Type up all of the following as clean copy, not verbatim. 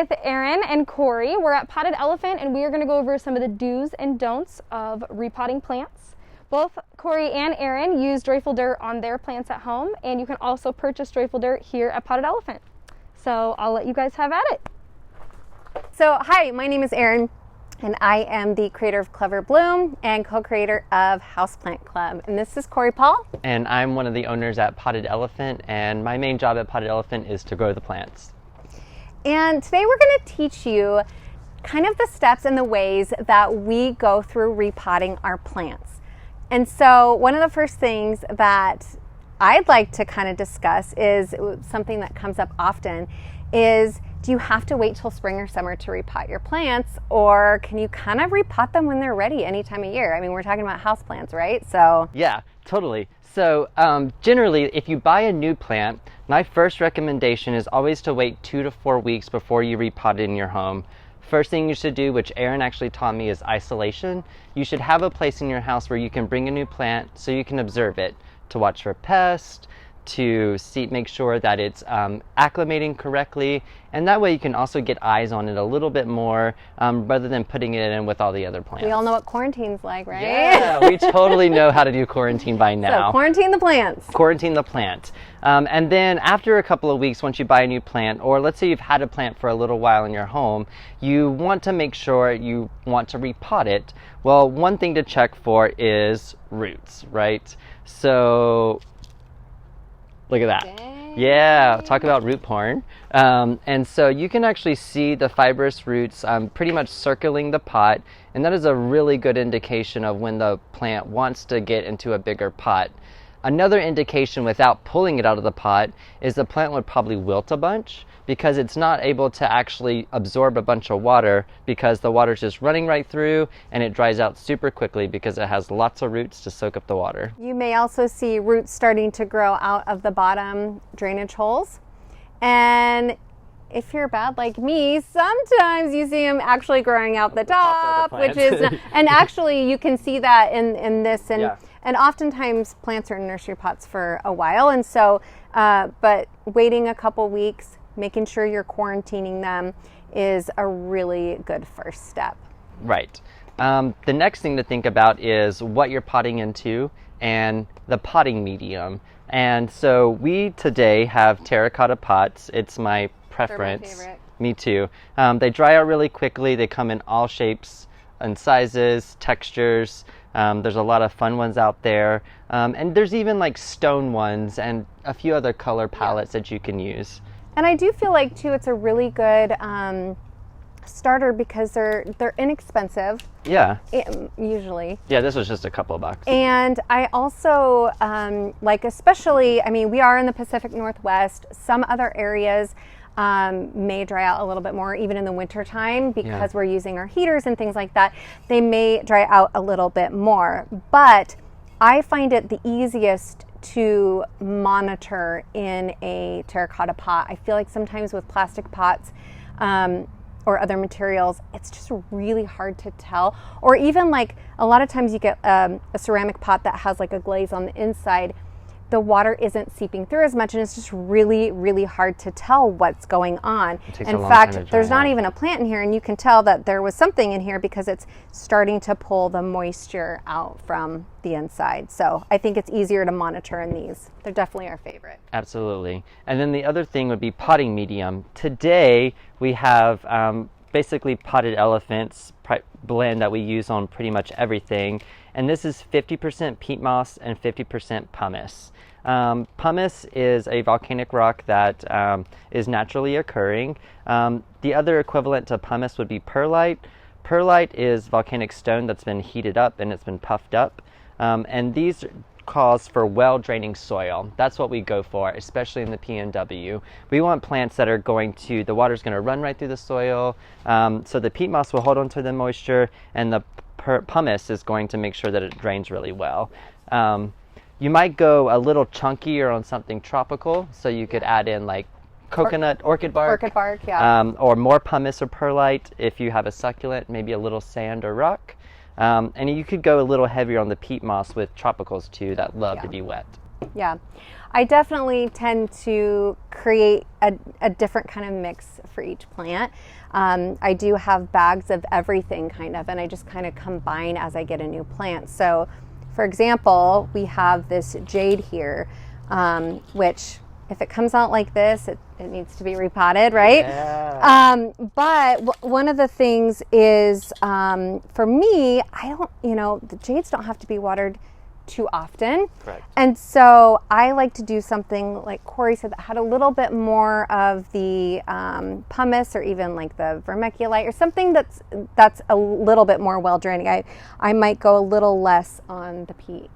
with Erin and Cory. We're at Potted Elephant and we are going to go over some of the do's and don'ts of repotting plants. Both Cory and Erin use joyful dirt on their plants at home, and you can also purchase joyful dirt here at Potted Elephant. So I'll let you guys have at it. So hi, my name is Erin and I am the creator of Clever Bloom and co-creator of Houseplant Club. And this is Cory Paul. And I'm one of the owners at Potted Elephant, and my main job at Potted Elephant is to grow the plants. And today we're going to teach you kind of the steps and the ways that we go through repotting our plants. And so one of the first things that I'd like to kind of discuss is something that comes up often is, do you have to wait till spring or summer to repot your plants, or can you kind of repot them when they're ready any time of year? I mean, we're talking about house plants, right? So yeah, totally. So generally, if you buy a new plant, my first recommendation is always to wait 2 to 4 weeks before you repot it in your home. First thing you should do, which Erin actually taught me, is isolation. You should have a place in your house where you can bring a new plant so you can observe it, to watch for pests, to make sure that it's acclimating correctly, and that way you can also get eyes on it a little bit more rather than putting it in with all the other plants. We all know what quarantine's like, right? Yeah, we totally know how to do quarantine by now. So quarantine the plants. Quarantine the plant. And then after a couple of weeks, once you buy a new plant, or let's say you've had a plant for a little while in your home, you want to make sure you want to repot it. Well, one thing to check for is roots, right? So look at that. Dang. Yeah, talk about root porn. And so you can actually see the fibrous roots pretty much circling the pot, and that is a really good indication of when the plant wants to get into a bigger pot. Another indication without pulling it out of the pot is the plant would probably wilt a bunch, because it's not able to actually absorb a bunch of water, because the water's just running right through and it dries out super quickly because it has lots of roots to soak up the water. You may also see roots starting to grow out of the bottom drainage holes. And if you're bad like me, sometimes you see them actually growing out the top, which is, and actually you can see that in this, and, yeah. And oftentimes plants are in nursery pots for a while, and so, but waiting a couple weeks, making sure you're quarantining them is a really good first step. Right. The next thing to think about is what you're potting into and the potting medium. And so we today have terracotta pots. It's my preference. They're my favorite. Me too. They dry out really quickly. They come in all shapes and sizes, textures. There's a lot of fun ones out there. And there's even like stone ones and a few other color palettes that you can use. And I do feel like too, it's a really good starter because they're inexpensive. Yeah. Usually. Yeah, this was just a couple of bucks. And I also like, especially, I mean, we are in the Pacific Northwest. Some other areas may dry out a little bit more, even in the winter time, because we're using our heaters and things like that. They may dry out a little bit more, but I find it the easiest to monitor in a terracotta pot. I feel like sometimes with plastic pots or other materials, it's just really hard to tell. Or even like a lot of times you get a ceramic pot that has like a glaze on the inside. The water isn't seeping through as much, and it's just really, really hard to tell what's going on. In fact, there's not even a plant in here, and you can tell that there was something in here because it's starting to pull the moisture out from the inside. So I think it's easier to monitor in these. They're definitely our favorite. Absolutely. And then the other thing would be potting medium. Today we have basically Potted Elephant's blend that we use on pretty much everything. And this is 50% peat moss and 50% pumice. Pumice is a volcanic rock that is naturally occurring. The other equivalent to pumice would be perlite. Perlite is volcanic stone that's been heated up and it's been puffed up. And these cause for well-draining soil. That's what we go for, especially in the PNW. We want plants that are the water's going to run right through the soil, so the peat moss will hold on to the moisture, and the pumice is going to make sure that it drains really well. You might go a little chunkier on something tropical, so you could add in like coconut, orchid bark. Orchid bark, yeah. Or more pumice or perlite if you have a succulent, maybe a little sand or rock. And you could go a little heavier on the peat moss with tropicals too that love to be wet. Yeah. I definitely tend to create a different kind of mix for each plant. I do have bags of everything kind of, and I just kind of combine as I get a new plant. So, for example, we have this jade here, which if it comes out like this, it needs to be repotted, right? Yeah. But one of the things is, for me, the jades don't have to be watered too often. Correct. And so I like to do something like Cory said that had a little bit more of the pumice or even like the vermiculite or something that's a little bit more well draining. I might go a little less on the peat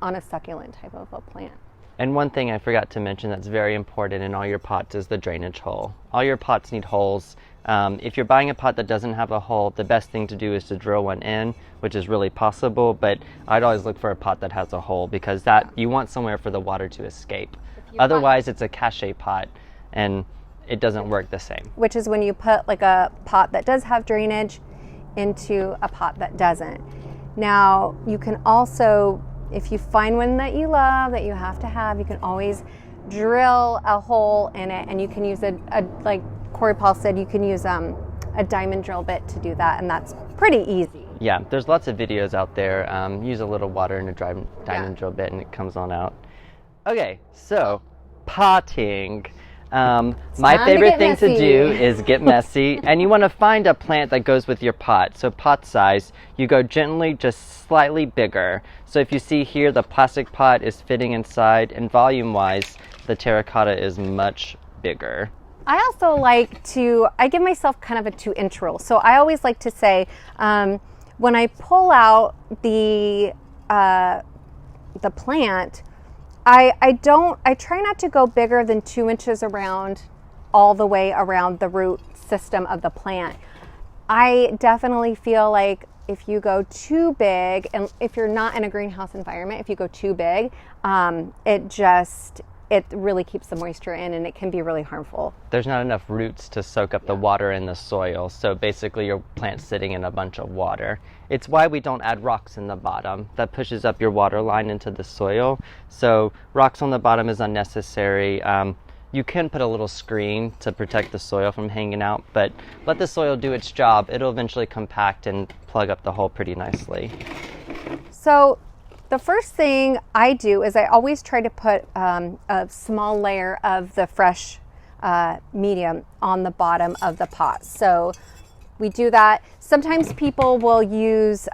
on a succulent type of a plant. And one thing I forgot to mention that's very important in all your pots is the drainage hole. All your pots need holes. If you're buying a pot that doesn't have a hole, the best thing to do is to drill one in, which is really possible, but I'd always look for a pot that has a hole because you want somewhere for the water to escape. Otherwise, it's a cache pot and it doesn't work the same. Which is when you put like a pot that does have drainage into a pot that doesn't. Now, you can also, if you find one that you love, that you have to have, you can always drill a hole in it, and you can use like Cory Paul said, you can use a diamond drill bit to do that, and that's pretty easy. Yeah, there's lots of videos out there. Use a little water and a diamond drill bit and it comes on out. Okay, so potting. My favorite thing to do is get messy, and you want to find a plant that goes with your pot. So pot size, you go gently, just slightly bigger. So if you see here, the plastic pot is fitting inside, and volume-wise, the terracotta is much bigger. I also like to, I give myself kind of a 2-inch rule. So I always like to say, when I pull out the plant, I try not to go bigger than 2 inches around, all the way around the root system of the plant. I definitely feel like if you go too big, and if you're not in a greenhouse environment, if you go too big, it really keeps the moisture in, and it can be really harmful. There's not enough roots to soak up the water in the soil, so basically your plant's sitting in a bunch of water. It's why we don't add rocks in the bottom. That pushes up your water line into the soil, so rocks on the bottom is unnecessary. You can put a little screen to protect the soil from hanging out, but let the soil do its job. It'll eventually compact and plug up the hole pretty nicely. So the first thing I do is I always try to put a small layer of the fresh medium on the bottom of the pot. So we do that. Sometimes people will use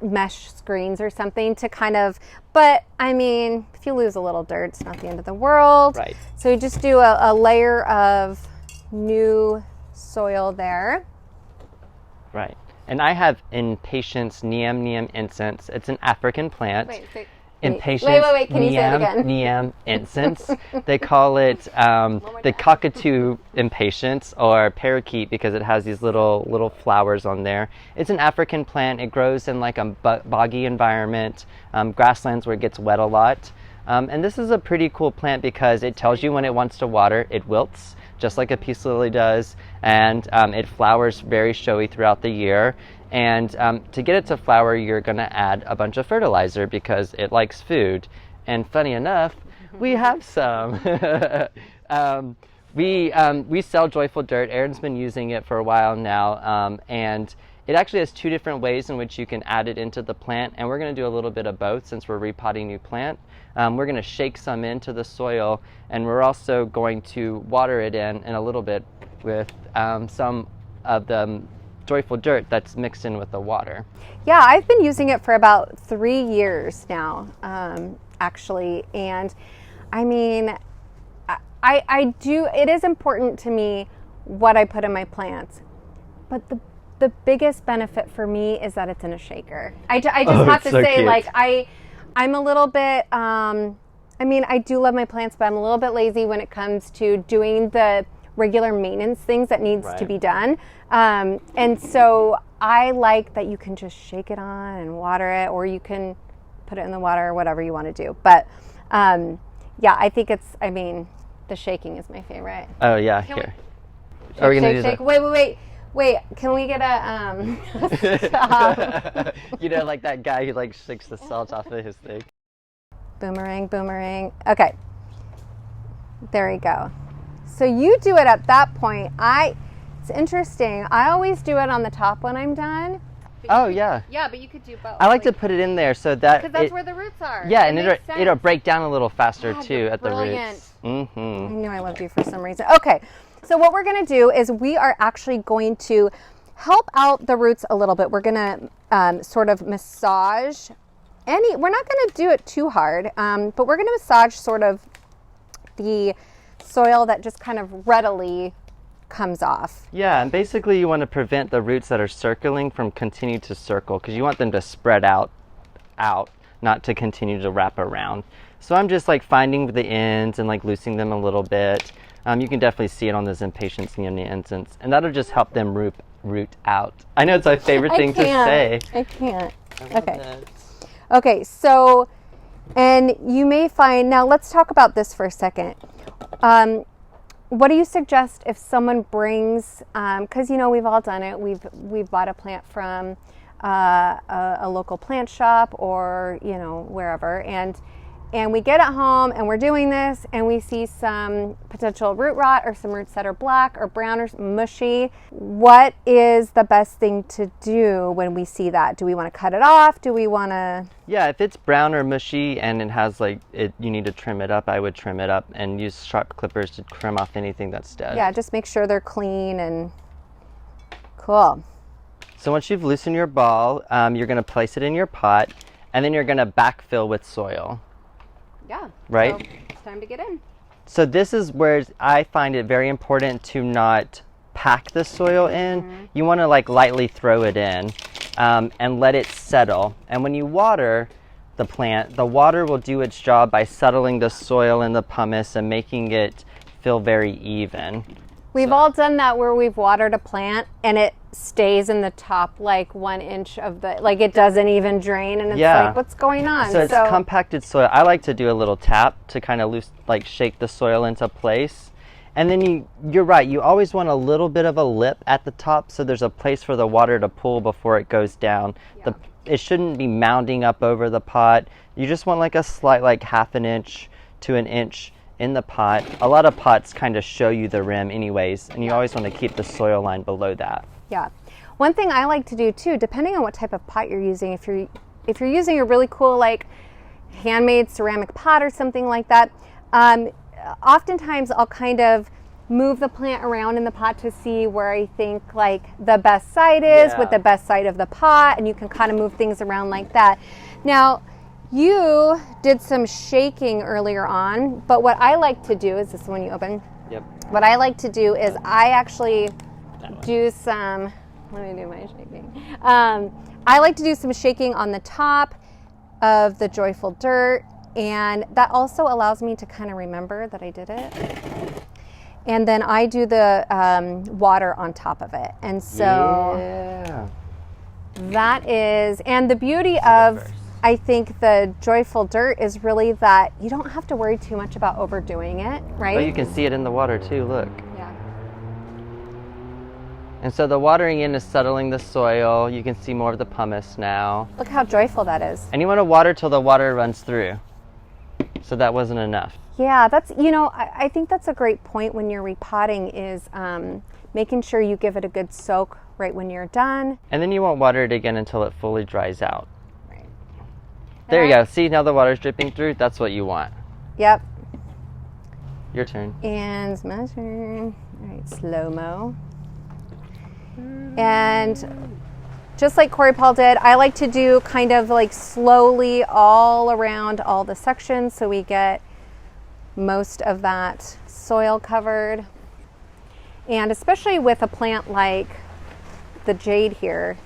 mesh screens or something to kind of, but I mean, if you lose a little dirt, it's not the end of the world. Right. So you just do a layer of new soil there. Right. And I have Impatiens Neem incense. It's an African plant. Impatiens Wait. Can you say it again? Neem incense. They call it the cockatoo impatiens or parakeet because it has these little flowers on there. It's an African plant. It grows in like a boggy environment, grasslands where it gets wet a lot. And this is a pretty cool plant because it tells you when it wants to water. It wilts, just like a peace lily does, and it flowers very showy throughout the year. And to get it to flower, you're going to add a bunch of fertilizer because it likes food. And funny enough, we have some. We sell Joyful Dirt. Erin's been using it for a while now, and it actually has 2 different ways in which you can add it into the plant, and we're going to do a little bit of both since we're repotting new plant. We're going to shake some into the soil, and we're also going to water it in a little bit with some of the Joyful Dirt that's mixed in with the water. Yeah, I've been using it for about 3 years now, actually, and I mean, I do, it is important to me what I put in my plants, but the biggest benefit for me is that it's in a shaker. I just have to say, cute. Like, I'm a little bit, I mean, I do love my plants, but I'm a little bit lazy when it comes to doing the regular maintenance things that needs to be done. And so I like that you can just shake it on and water it, or you can put it in the water or whatever you want to do. But yeah, I think the shaking is my favorite. Oh yeah, here. Are we gonna do that? Wait, can we get a stop? You know, like that guy who like shakes the salt off of his thing. Boomerang, boomerang. Okay. There you go. So you do it at that point. It's interesting. I always do it on the top when I'm done. Oh, yeah. Yeah, but you could do both. I like to put it in there so that because that's where the roots are. Yeah, and it'll break down a little faster God, too you're at brilliant. the roots. I knew I loved you for some reason. Okay, so what we're going to do is we are actually going to help out the roots a little bit. We're going to sort of massage we're not going to do it too hard, but we're going to massage sort of the soil that just kind of readily comes off. Yeah, and basically you want to prevent the roots that are circling from continue to circle because you want them to spread out, not to continue to wrap around. So I'm just like finding the ends and like loosening them a little bit. You can definitely see it on those impatiens near the ends, and that'll just help them root out. I know it's my favorite thing to say. I can't. Okay. Okay, so, and you may find, now let's talk about this for a second. What do you suggest if someone brings, because you know we've all done it, we've bought a plant from a local plant shop or you know wherever, and we get it home and we're doing this and we see some potential root rot or some roots that are black or brown or mushy. What is the best thing to do when we see that? Do we want to cut it off? Do we want to? Yeah, if it's brown or mushy and it has like you need to trim it up, I would trim it up and use sharp clippers to trim off anything that's dead. Yeah, just make sure they're clean and cool. So once you've loosened your ball, you're going to place it in your pot and then you're going to backfill with soil. Yeah. Right? So it's time to get in. So this is where I find it very important to not pack the soil in. Mm-hmm. You want to like lightly throw it in and let it settle. And when you water the plant, the water will do its job by settling the soil and the pumice and making it feel very even. We've all done that where we've watered a plant and it stays in the top like 1 inch of the, like it doesn't even drain and it's like, what's going on? So it's compacted soil. I like to do a little tap to kind of shake the soil into place. And then you're right, you always want a little bit of a lip at the top so there's a place for the water to pool before it goes down. Yeah. It shouldn't be mounding up over the pot. You just want like a slight like 1/2 inch to 1 inch in the pot. A lot of pots kind of show you the rim anyways, and you always want to keep the soil line below that. Yeah. One thing I like to do too, depending on what type of pot you're using, if you're using a really cool like handmade ceramic pot or something like that, oftentimes I'll kind of move the plant around in the pot to see where I think like the best side is with the best side of the pot, and you can kind of move things around like that. Now, you did some shaking earlier on, but what I like to do, is this the one you open? Yep. What I like to do is I actually do some, let me do my shaking. I like to do some shaking on the top of the joyful dirt, and that also allows me to kind of remember that I did it. And then I do the water on top of it. And so that is, and the beauty of, I think the joyful dirt is really that you don't have to worry too much about overdoing it, right? But you can see it in the water too, look. Yeah. And so the watering in is settling the soil. You can see more of the pumice now. Look how joyful that is. And you want to water till the water runs through. So that wasn't enough. Yeah, that's, you know, I think that's a great point when you're repotting is making sure you give it a good soak right when you're done. And then you won't water it again until it fully dries out. Right. There you go. See, now the water's dripping through. That's what you want. Yep. Your turn. And it's my turn. All right, slow-mo. And just like Cory Paul did, I like to do kind of like slowly all around all the sections so we get most of that soil covered. And especially with a plant like the jade here,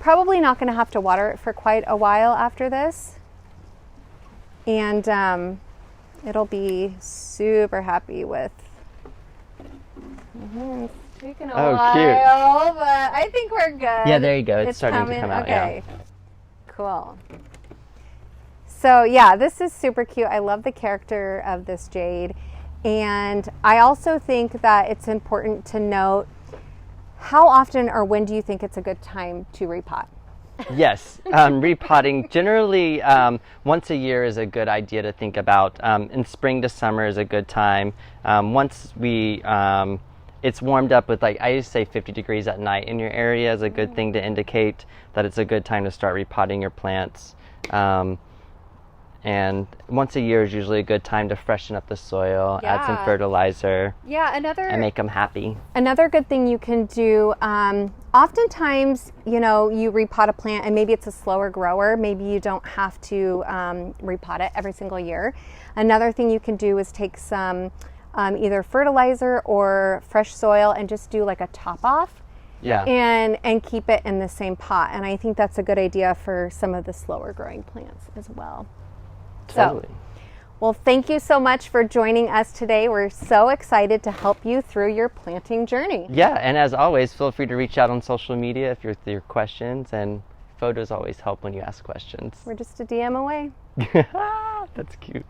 probably not going to have to water it for quite a while after this. And it'll be super happy with. Taking a while, cute. but I think we're good. Yeah, there you go. It's starting coming. to come out. Okay. Yeah. Cool. So yeah, this is super cute. I love the character of this jade. And I also think that it's important to note how often or when do you think it's a good time to repot? Yes, repotting generally once a year is a good idea to think about. In spring to summer is a good time. Once it's warmed up with, like, I used to say 50 degrees at night in your area is a good thing to indicate that it's a good time to start repotting your plants. And once a year is usually a good time to freshen up the soil, add some fertilizer, and make them happy. Another good thing you can do, oftentimes, you repot a plant and maybe it's a slower grower. Maybe you don't have to repot it every single year. Another thing you can do is take some either fertilizer or fresh soil and just do like a top off. Yeah. And keep it in the same pot. And I think that's a good idea for some of the slower growing plants as well. Totally. So, well, thank you so much for joining us today. We're so excited to help you through your planting journey. Yeah, and as always, feel free to reach out on social media if you're with your questions, and photos always help when you ask questions. We're just a DM away. That's cute.